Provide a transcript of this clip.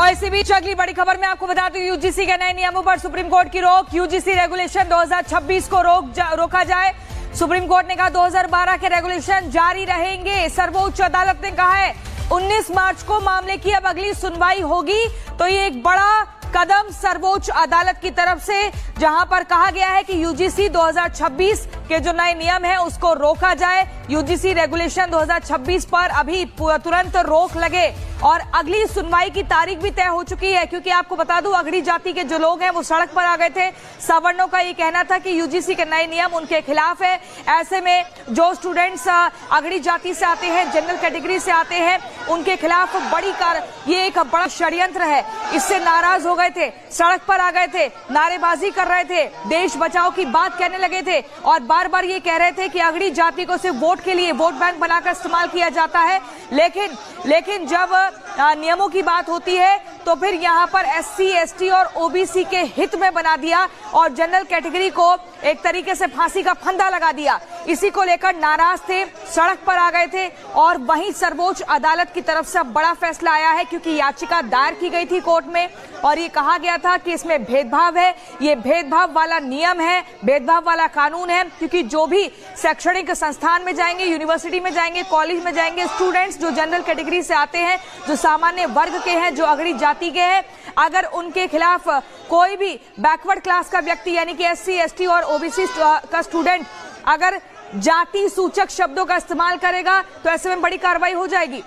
और इसी बीच अगली बड़ी खबर में आपको बता दूं, यूजीसी के नए नियमों पर सुप्रीम कोर्ट की रोक। यूजीसी रेगुलेशन 2026 को रोका जाए। सुप्रीम कोर्ट ने कहा 2012 के रेगुलेशन जारी रहेंगे। सर्वोच्च अदालत ने कहा है 19 मार्च को मामले की अब अगली सुनवाई होगी। तो ये एक बड़ा कदम सर्वोच्च अदालत की तरफ से, जहां पर कहा गया है कि यूजीसी 2026 के जो नए नियम है उसको रोका जाए। यूजीसी रेगुलेशन 2026 पर अभी तुरंत रोक लगे और अगली सुनवाई की तारीख भी तय हो चुकी है। क्योंकि आपको बता दूं, अगड़ी जाति के जो लोग हैं वो सड़क पर आ गए थे। सवर्णों का ये कहना था कि यूजीसी के नए नियम उनके खिलाफ है। ऐसे में जो स्टूडेंट्स अगड़ी जाति से आते हैं, जनरल कैटेगरी से आते हैं, उनके खिलाफ ये एक बड़ा षड्यंत्र है। इससे नाराज हो गए थे, सड़क पर आ गए थे, नारेबाजी कर रहे थे, देश बचाओ की बात कहने लगे थे और बार बार ये कह रहे थे कि अगड़ी जाति को सिर्फ वोट के लिए, वोट बैंक बनाकर इस्तेमाल किया जाता है। लेकिन जब नियमों की बात होती है तो फिर यहां पर एससी, एसटी और ओबीसी के हित में बना दिया और जनरल कैटेगरी को एक तरीके से फांसी का फंदा लगा दिया। इसी को लेकर नाराज थे, सड़क पर आ गए थे और वहीं सर्वोच्च अदालत की तरफ से बड़ा फैसला आया है। क्योंकि याचिका दायर की गई थी कोर्ट में और ये कहा गया था कि इसमें भेदभाव है, ये भेदभाव वाला नियम है, भेदभाव वाला कानून है। क्योंकि जो भी शैक्षणिक संस्थान में जाएंगे, यूनिवर्सिटी में जाएंगे, कॉलेज में जाएंगे, स्टूडेंट्स जो जनरल कैटेगरी से आते हैं, जो सामान्य वर्ग के हैं, जो अगड़ी जाति के हैं, अगर उनके खिलाफ कोई भी बैकवर्ड क्लास का व्यक्ति यानी कि एससी, एसटी और ओबीसी का स्टूडेंट अगर जाति सूचक शब्दों का इस्तेमाल करेगा तो ऐसे में बड़ी कार्रवाई हो जाएगी।